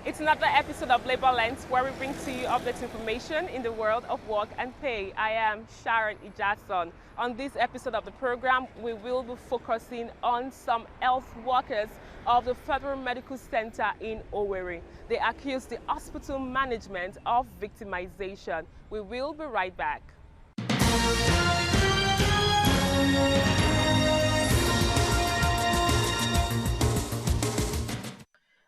It's another episode of Labor Lens where we bring to you updated information in the world of work and pay. I am Sharon Ijason. On this episode of the program, we will be focusing on some health workers of the Federal Medical Center in Owerri. They accuse the hospital management of victimization. We will be right back.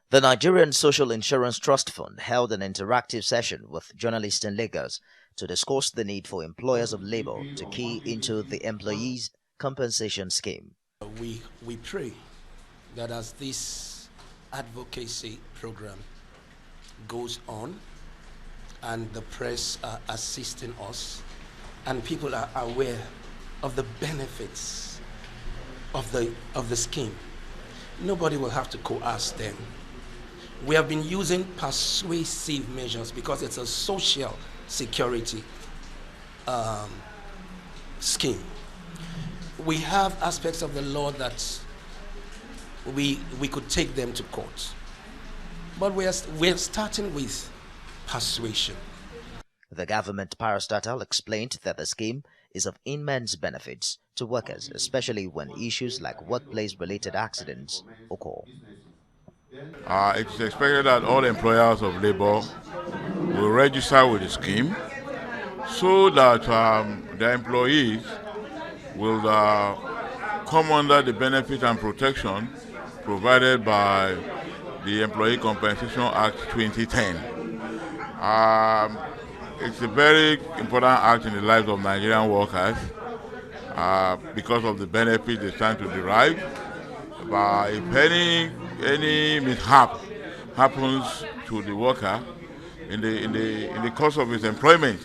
The Nigerian Social Insurance Trust Fund held an interactive session with journalists in Lagos to discuss the need for employers of labor to key into the employees' compensation scheme. We pray that as this advocacy program goes on and the press are assisting us and people are aware of the benefits of the scheme, nobody will have to coerce them. We have been using persuasive measures because it's a social security scheme. We have aspects of the law that we could take them to court, but we're starting with persuasion. The government parastatal explained that the scheme is of immense benefits to workers, especially when issues like workplace-related accidents occur. It is expected that all employers of labor will register with the scheme so that their employees will come under the benefit and protection provided by the Employee Compensation Act 2010. It's a very important act in the lives of Nigerian workers because of the benefit they stand to derive. But if any mishap happens to the worker in the course of his employment,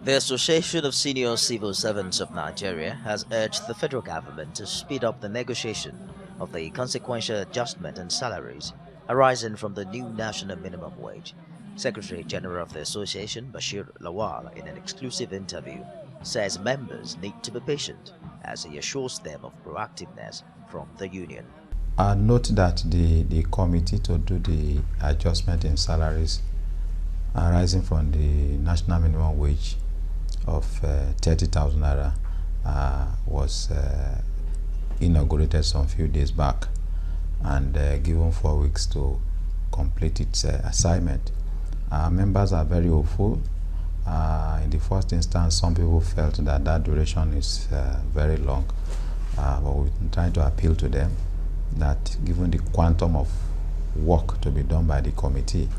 The Association of Senior Civil Servants of Nigeria has urged the federal government to speed up the negotiation of the consequential adjustment in salaries arising from the new national minimum wage. Secretary General of the association, Bashir Lawal, in an exclusive interview, says members need to be patient as he assures them of proactiveness from the union. I note that the committee to do the adjustment in salaries arising from the national minimum wage of 30,000 naira was inaugurated some few days back and given 4 weeks to complete its assignment. Members are very hopeful. In the first instance, some people felt that duration is very long, but we're trying to appeal to them that given the quantum of work to be done by the committee,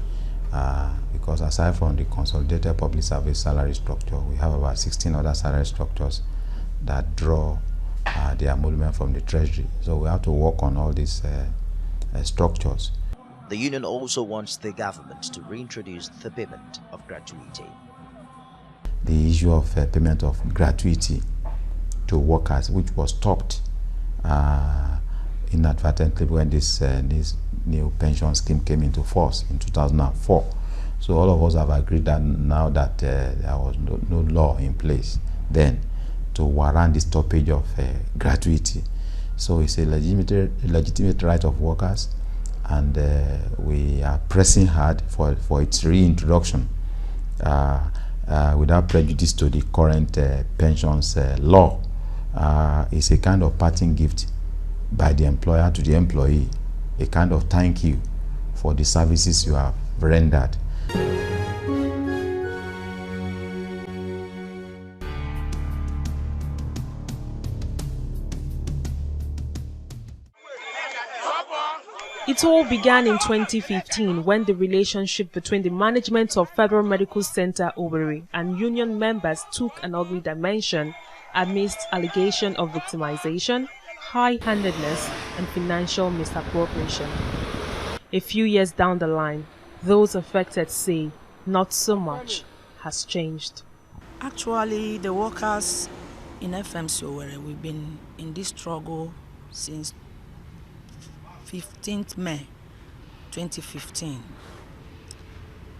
because aside from the consolidated public service salary structure, we have about 16 other salary structures that draw their emolument from the treasury. So we have to work on all these structures. The union also wants the government to reintroduce the payment of gratuity. The issue of payment of gratuity to workers, which was stopped inadvertently when this new pension scheme came into force in 2004. So all of us have agreed that now that there was no law in place then to warrant the stoppage of gratuity. So it's a legitimate right of workers, and we are pressing hard for its reintroduction without prejudice to the current pensions law. It's a kind of parting gift by the employer to the employee, a kind of thank you for the services you have rendered. It all began in 2015 when the relationship between the management of Federal Medical Center Owerri and union members took an ugly dimension amidst allegations of victimization, high-handedness, and financial misappropriation. A few years down the line, those affected say not so much has changed. Actually, the workers in FMC Owerri, we've been in this struggle since 15th May 2015,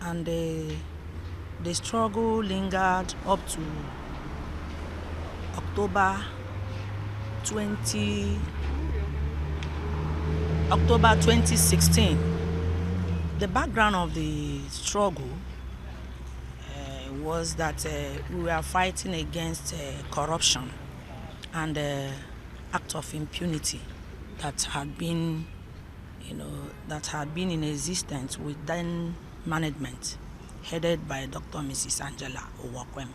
and the struggle lingered up to October 20 October 2016. The background of the struggle was that we were fighting against corruption and act of impunity that had been, in existence with then management, headed by Dr. Mrs. Angela Owakwem.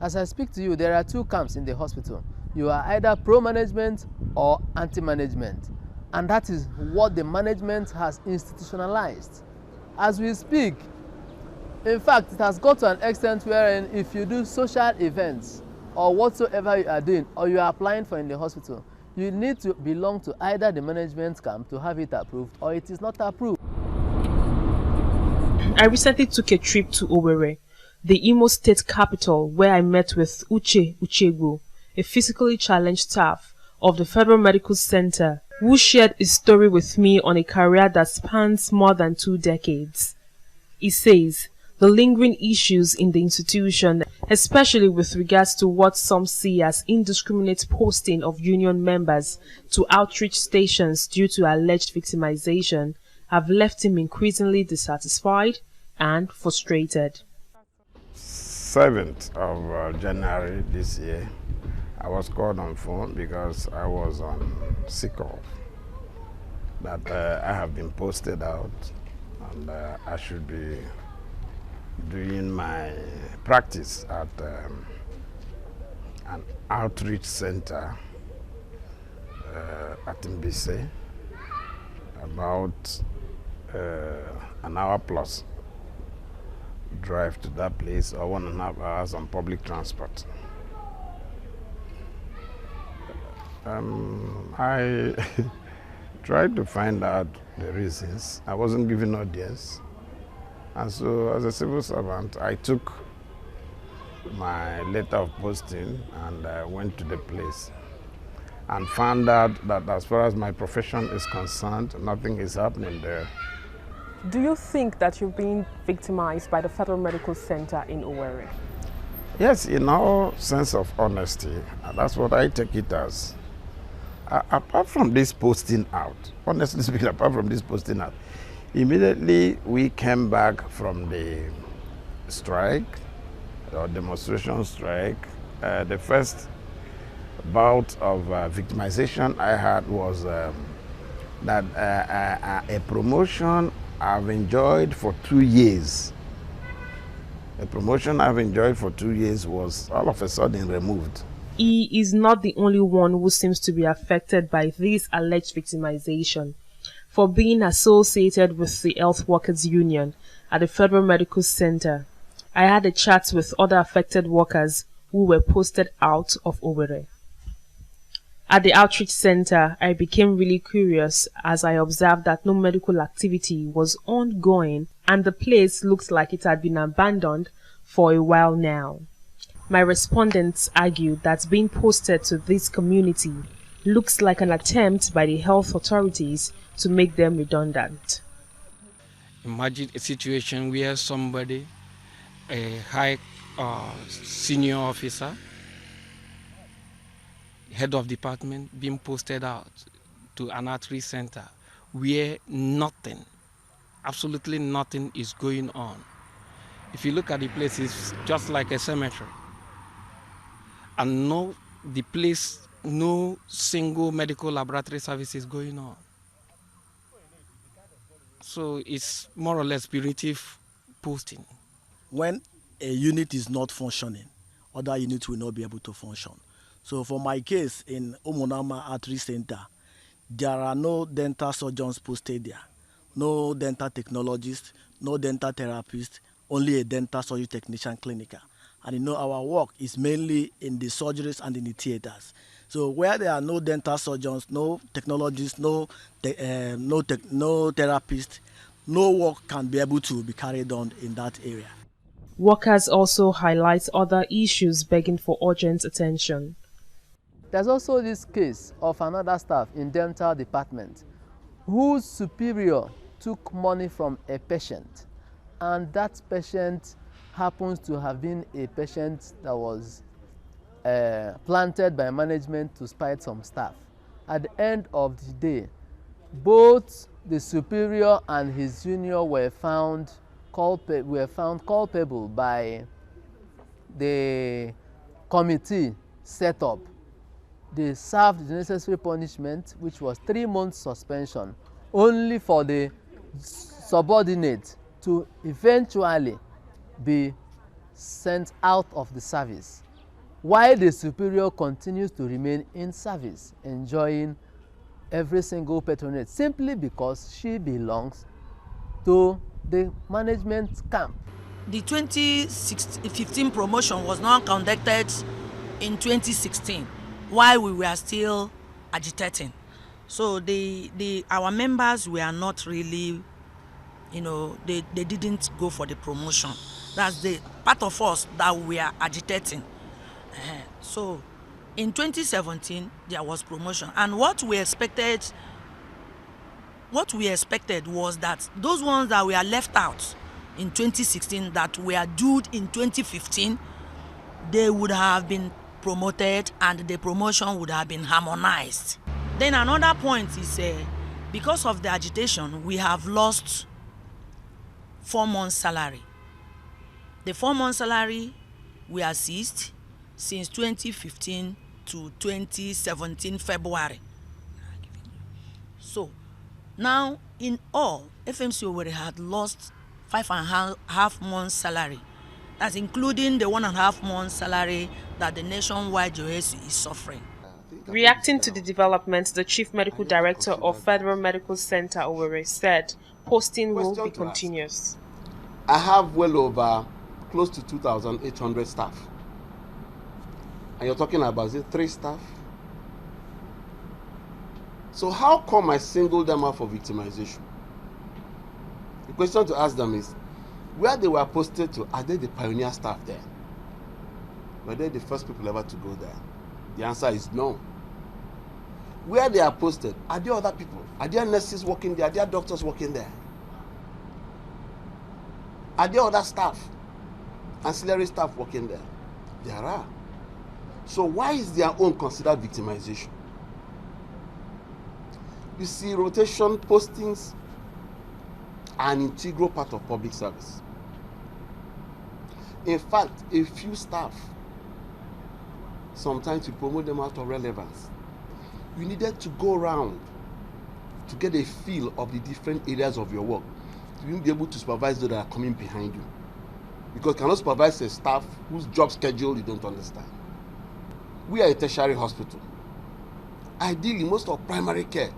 As I speak to you, there are two camps in the hospital. You are either pro-management or anti-management. And that is what the management has institutionalized. As we speak, in fact, it has got to an extent wherein if you do social events or whatsoever you are doing or you are applying for in the hospital, you need to belong to either the management camp to have it approved or it is not approved. I recently took a trip to Owerri, the Imo State capital, where I met with Uche Uchegwu, a physically challenged staff of the Federal Medical Center, who shared his story with me on a career that spans more than 2 decades. He says the lingering issues in the institution, especially with regards to what some see as indiscriminate posting of union members to outreach stations due to alleged victimization, have left him increasingly dissatisfied and frustrated. 7th of January this year, I was called on phone because I was on sick off, that I have been posted out and I should be doing my practice at an outreach center at Mbise, about an hour plus drive to that place, or 1.5 hours on public transport. I tried to find out the reasons. I wasn't given audience. And so as a civil servant, I took my letter of posting and went to the place and found out that as far as my profession is concerned, nothing is happening there. Do you think that you're being victimized by the Federal Medical Center in Owerri? Yes, in all sense of honesty, that's what I take it as. Apart from this posting out, honestly speaking, apart from this posting out, immediately we came back from the strike, or demonstration strike. The first bout of victimization I had was that a promotion I've enjoyed for 2 years. A promotion I've enjoyed for 2 years was all of a sudden removed. He is not the only one who seems to be affected by this alleged victimization. For being associated with the Health Workers Union at the Federal Medical Center, I had a chat with other affected workers who were posted out of Owerri. At the outreach center, I became really curious as I observed that no medical activity was ongoing and the place looked like it had been abandoned for a while now. My respondents argued that being posted to this community looks like an attempt by the health authorities to make them redundant. Imagine a situation where somebody, a high senior officer, head of department, being posted out to an outreach center where nothing, absolutely nothing is going on. If you look at the place, it's just like a cemetery. And no single medical laboratory service is going on. So it's more or less punitive posting. When a unit is not functioning, other units will not be able to function. So for my case in Omonama Outreach Center, there are no dental surgeons posted there, no dental technologists, no dental therapists, only a dental surgery technician clinical. And our work is mainly in the surgeries and in the theaters. So where there are no dental surgeons, no technologists, no therapists, no work can be able to be carried on in that area. Workers also highlight other issues begging for urgent attention. There's also this case of another staff in dental department whose superior took money from a patient, and that patient happens to have been a patient that was planted by management to spite some staff. At the end of the day, both the superior and his junior were found culpable by the committee set up. They served the necessary punishment, which was 3 months suspension, only for the subordinate to eventually be sent out of the service, while the superior continues to remain in service, enjoying every single patronage simply because she belongs to the management camp. The 2015 promotion was not conducted in 2016 while we were still agitating. So our members were not really, they didn't go for the promotion. That's the part of us that we are agitating. So in 2017 there was promotion, and what we expected was that those ones that were left out in 2016 that were due in 2015, they would have been promoted and the promotion would have been harmonized. Then another point is because of the agitation, we have lost 4 months salary. The 4 months salary we are seized since 2015 to 2017 February. So now in all, FMC Owerri had lost 5.5 months salary. That's including the 1.5 months salary that the nationwide JOSU is suffering. Reacting to the developments, the Chief Medical Director of Federal Medical Center Owerri said posting will be continuous. I have well over close to 2,800 staff. And you're talking about, is it 3 staff? So how come I singled them out for victimization? The question to ask them is, where they were posted to, are they the pioneer staff there? Were they the first people ever to go there? The answer is no. Where they are posted, are there other people? Are there nurses working there? Are there doctors working there? Are there other staff, ancillary staff working there? There are. So why is their own considered victimization? You see, rotation postings are an integral part of public service. In fact, a few staff, sometimes you promote them out of relevance. You needed to go around to get a feel of the different areas of your work. You will be able to supervise those that are coming behind you. Because you cannot supervise a staff whose job schedule you don't understand. We are a tertiary hospital. Ideally, most of primary care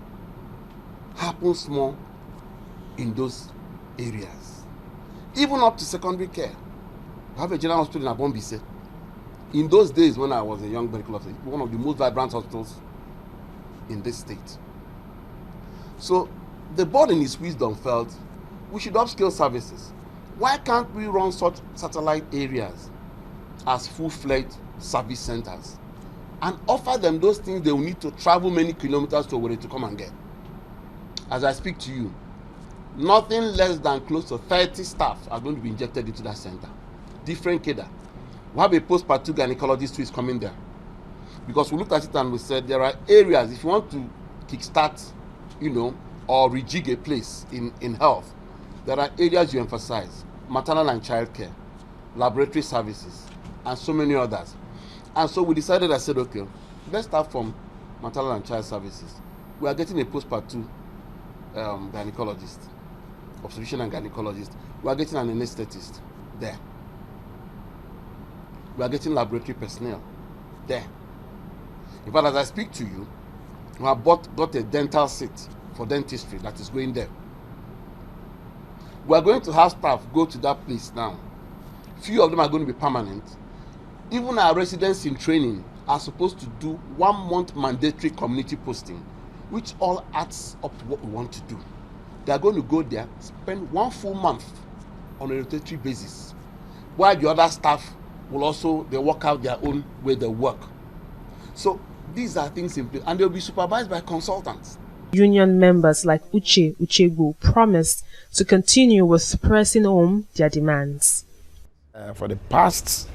happens more in those areas. Even up to secondary care. We have a general hospital in Abombise. In those days when I was a young medical officer, one of the most vibrant hospitals in this state. So the board in its wisdom felt we should upscale services. Why can't we run such satellite areas as full-fledged service centers and offer them those things they will need to travel many kilometers to Owerri to come and get? As I speak to you, nothing less than close to 30 staff are going to be injected into that center. Different cadre. We have a postpart 2 gynecologist who is coming there. Because we looked at it and we said there are areas, if you want to kickstart, or rejig a place in health, there are areas you emphasize. Maternal and child care, laboratory services, and so many others. And so we decided, I said, okay, let's start from maternal and child services. We are getting a postpart 2 gynecologist, obstetrician and gynecologist. We are getting an anesthetist there. We are getting laboratory personnel there. In fact, as I speak to you, we have got a dental seat for dentistry that is going there. We are going to have staff go to that place now. Few of them are going to be permanent. Even our residents in training are supposed to do 1 month mandatory community posting, which all adds up to what we want to do. They are going to go there, spend 1 full month on a rotatory basis, while the other staff will also, they work out their own way they work. So these are things in place, and they'll be supervised by consultants. Union members like Uche Uchegbu promised to continue with pressing home their demands. For the past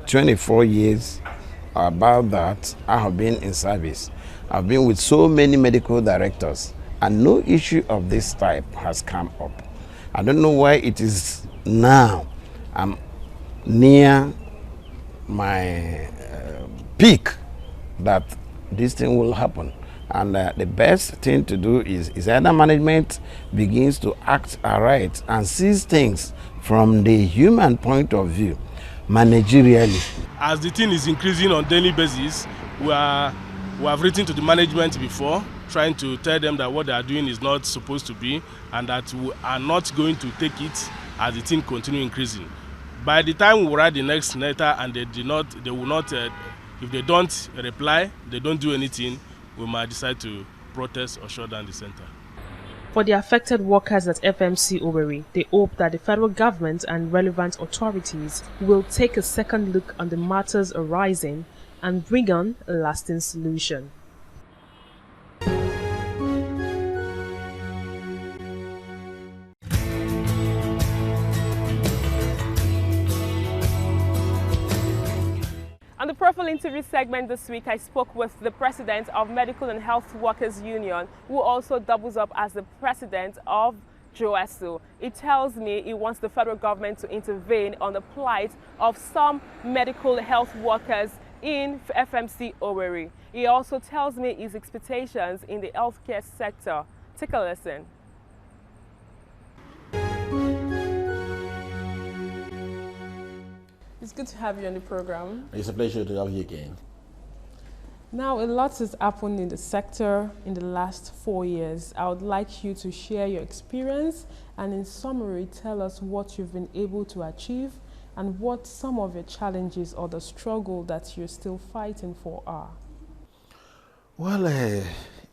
24 years, about that, I have been in service. I've been with so many medical directors and no issue of this type has come up. I don't know why it is now I'm near my peak that this thing will happen. And the best thing to do is either management begins to act aright and sees things from the human point of view, managerially. As the thing is increasing on daily basis, we have written to the management before, trying to tell them that what they are doing is not supposed to be, and that we are not going to take it as the thing continue increasing. By the time we write the next letter and they will not, if they don't reply, they don't do anything, we might decide to protest or shut down the center. For the affected workers at FMC Owerri, they hope that the federal government and relevant authorities will take a second look on the matters arising and bring on a lasting solution. On the Profile interview segment this week, I spoke with the president of Medical and Health Workers Union, who also doubles up as the president of JOESU. He tells me he wants the federal government to intervene on the plight of some medical health workers in FMC Owerri. He also tells me his expectations in the healthcare sector. Take a listen. It's good to have you on the program. It's a pleasure to have you again. Now, a lot has happened in the sector in the last 4 years. I would like you to share your experience and in summary tell us what you've been able to achieve and what some of your challenges or the struggle that you're still fighting for are. Well,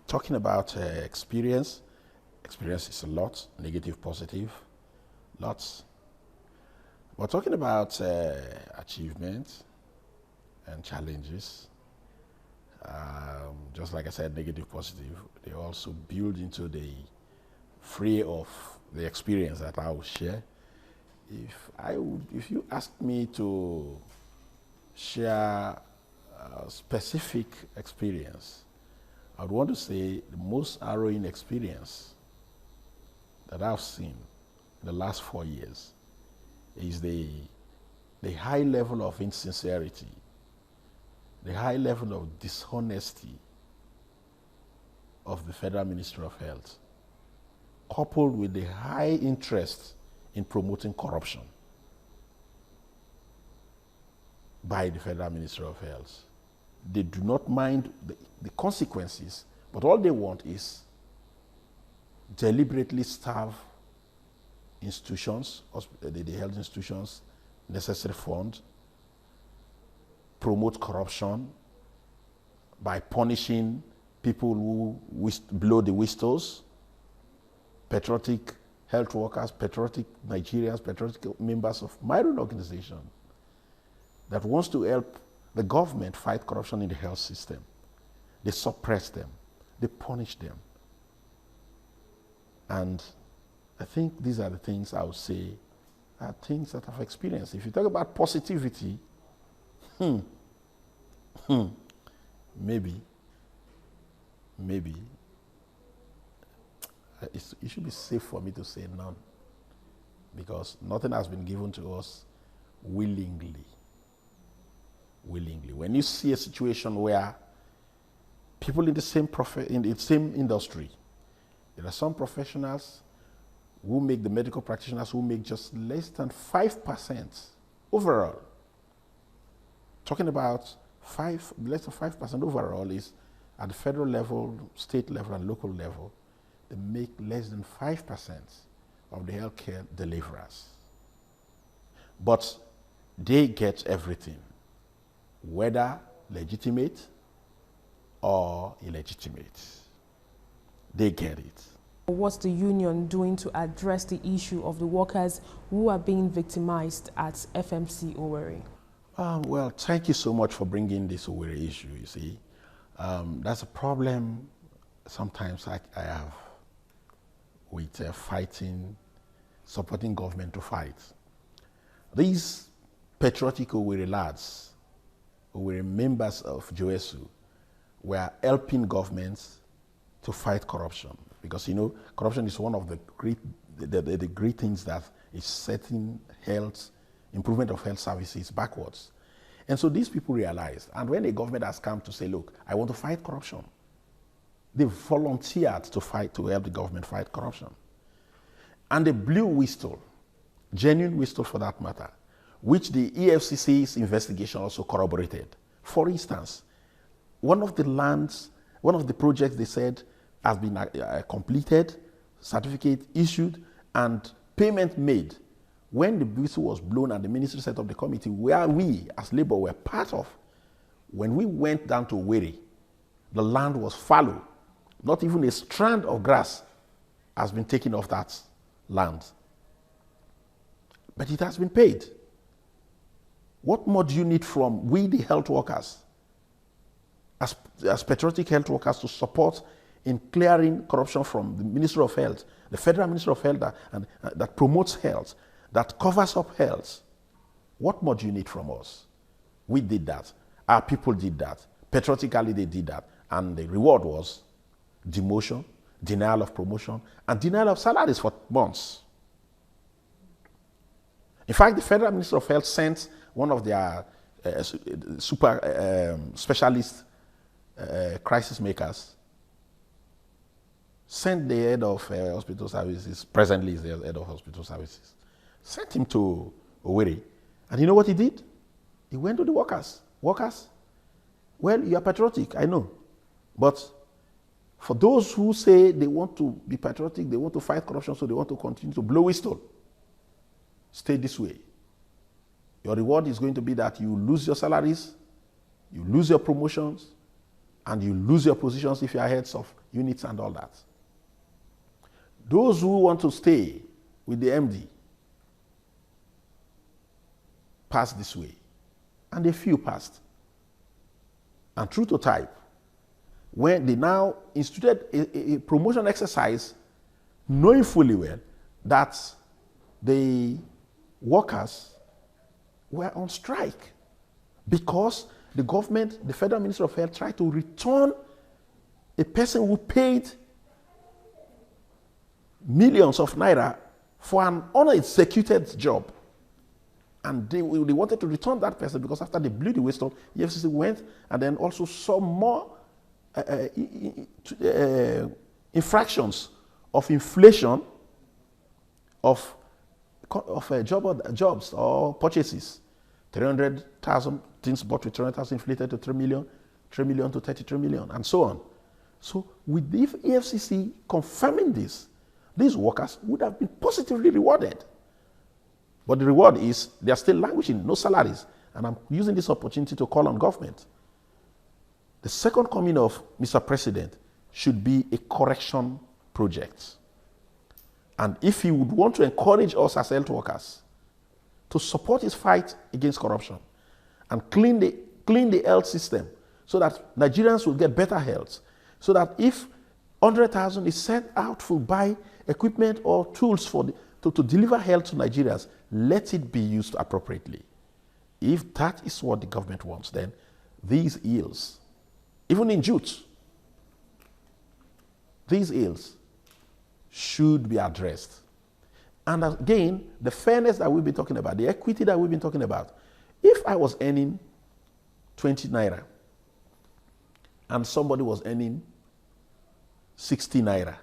talking about experience is a lot, negative, positive, lots. But talking about achievements and challenges, just like I said, negative, positive, they also build into the fray of the experience that I will share. If you ask me to share a specific experience, I would want to say the most harrowing experience that I've seen in the last 4 years is the high level of insincerity, the high level of dishonesty of the Federal Ministry of Health, coupled with the high interest in promoting corruption by the Federal Ministry of Health. They do not mind the consequences, but all they want is deliberately starve institutions, the health institutions, necessary fund, promote corruption by punishing people who blow the whistles, patriotic health workers, patriotic Nigerians, patriotic members of my own organization that wants to help the government fight corruption in the health system. They suppress them, they punish them. And I think these are the things I would say are things that I've experienced. If you talk about positivity, maybe, it should be safe for me to say none, because nothing has been given to us willingly. When you see a situation where people in the same industry, there are some professionals who make the medical practitioners who make just less than 5% overall. Talking about less than 5% overall is at the federal level, state level, and local level. They make less than 5% of the healthcare deliverers. But they get everything, whether legitimate or illegitimate. They get it. What's the union doing to address the issue of the workers who are being victimized at FMC Owerri? Well, thank you so much for bringing this Owerri issue, you see. That's a problem sometimes I have with supporting government to fight. These patriotic Owerri lads, Owerri members of JOESU, were helping governments to fight corruption. because, you know, corruption is one of the great things that is setting health, improvement of health services backwards. And so these people realized, and when a government has come to say, look, I want to fight corruption, they volunteered to help the government fight corruption. And they blew whistle, genuine whistle for that matter, which the EFCC's investigation also corroborated. For instance, one of the projects they said has been completed, certificate issued, and payment made. When the whistle was blown and the ministry set up the committee, where we as Labour were part of, when we went down to Owerri, the land was fallow. Not even a strand of grass has been taken off that land. But it has been paid. What more do you need from we, the health workers, as patriotic health workers, to support in clearing corruption from the Ministry of Health, the Federal Ministry of Health that promotes health, that covers up health? What more do you need from us? We did that. Our people did that. Patriotically, they did that. And the reward was demotion, denial of promotion, and denial of salaries for months. In fact, the Federal Ministry of Health sent one of their specialist crisis makers, sent the head of hospital services, presently is the head of hospital services, sent him to Owerri. And you know what he did? He went to the workers. Workers, well, you are patriotic, I know. But for those who say they want to be patriotic, they want to fight corruption, so they want to continue to blow whistle, stay this way. Your reward is going to be that you lose your salaries, you lose your promotions, and you lose your positions if you are heads of units and all that. Those who want to stay with the MD passed this way, and a few passed. And true to type, when they now instituted a promotion exercise, knowing fully well that the workers were on strike because the government, the Federal Ministry of Health, tried to return a person who paid millions of naira for an unexecuted job. And they wanted to return that person because after they blew the whistle, EFCC went and then also saw more infractions of inflation of jobs or purchases. 300,000 things bought with 300,000 inflated to 3 million to 33 million, and so on. So with the EFCC confirming this, these workers would have been positively rewarded. But the reward is they are still languishing, no salaries. And I'm using this opportunity to call on government. The second coming of Mr. President should be a correction project. And if he would want to encourage us as health workers to support his fight against corruption and clean the health system so that Nigerians will get better health, so that if 100,000 is sent out to buy equipment or tools to deliver health to Nigerians, let it be used appropriately. If that is what the government wants, then these ills, even in jute, these ills should be addressed. And again, the fairness that we've been talking about, the equity that we've been talking about. If I was earning 20 naira and somebody was earning 60 naira,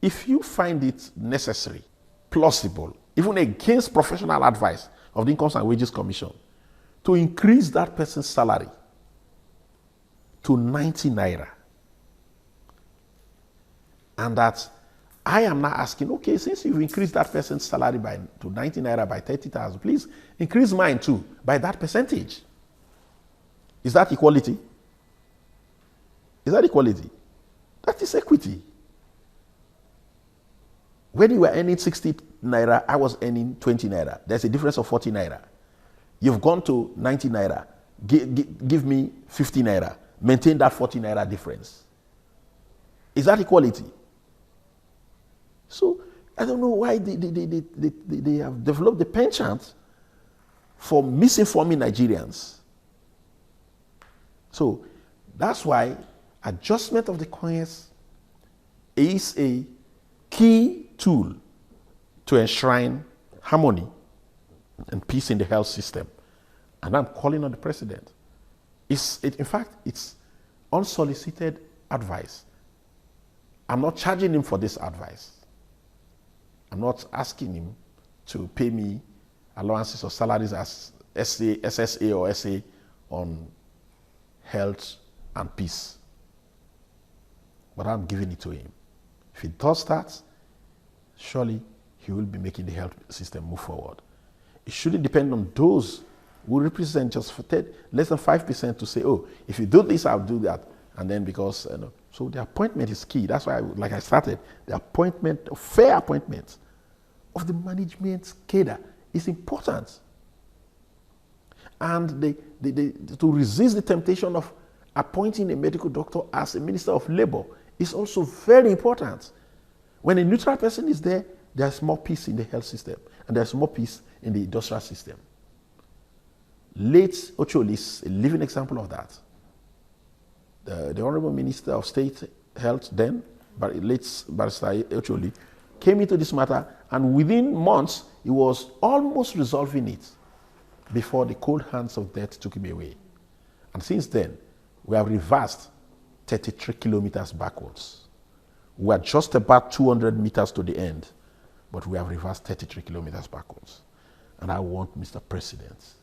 if you find it necessary, plausible, even against professional advice of the Incomes and Wages Commission, to increase that person's salary to 90 naira, and that I am now asking, okay, since you've increased that person's salary to 90 naira by 30,000, please increase mine too by that percentage. Is that equality? Is that equality? That is equity. When you were earning 60 naira, I was earning 20 naira. There's a difference of 40 naira. You've gone to 90 naira. Give me 50 naira. Maintain that 40 naira difference. Is that equality? So I don't know why they have developed the penchant for misinforming Nigerians. So that's why adjustment of the coins is a key tool to enshrine harmony and peace in the health system. And I'm calling on the president. In fact, it's unsolicited advice. I'm not charging him for this advice. I'm not asking him to pay me allowances or salaries as SSA or SA on health and peace. But I'm giving it to him. If he does that, surely he will be making the health system move forward. It shouldn't depend on those who represent just for less than 5% to say, oh, if you do this, I'll do that. And then because, so the appointment is key. That's why, like I started, the appointment, fair appointment of the management cadre is important. And to resist the temptation of appointing a medical doctor as a minister of labor is also very important. When a neutral person is there, there's more peace in the health system, and there's more peace in the industrial system. Late Ocholi is a living example of that. The Honorable Minister of State Health then, but late Barrister Ocholi, came into this matter, and within months, he was almost resolving it before the cold hands of death took him away. And since then, we have reversed 33 kilometers backwards. We are just about 200 meters to the end, but we have reversed 33 kilometers backwards. And I want, Mr. President,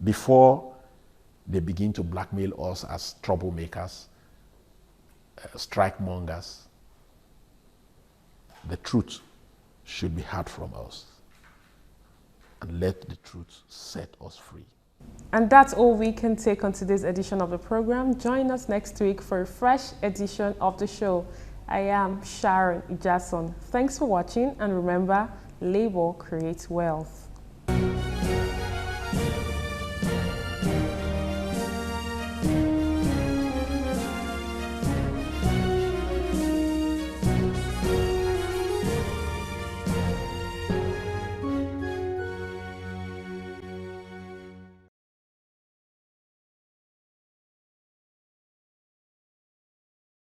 before they begin to blackmail us as troublemakers, strike mongers, the truth should be heard from us. And let the truth set us free. And that's all we can take on today's edition of the program. Join us next week for a fresh edition of the show. I am Sharon Ijason. Thanks for watching, and remember, labor creates wealth.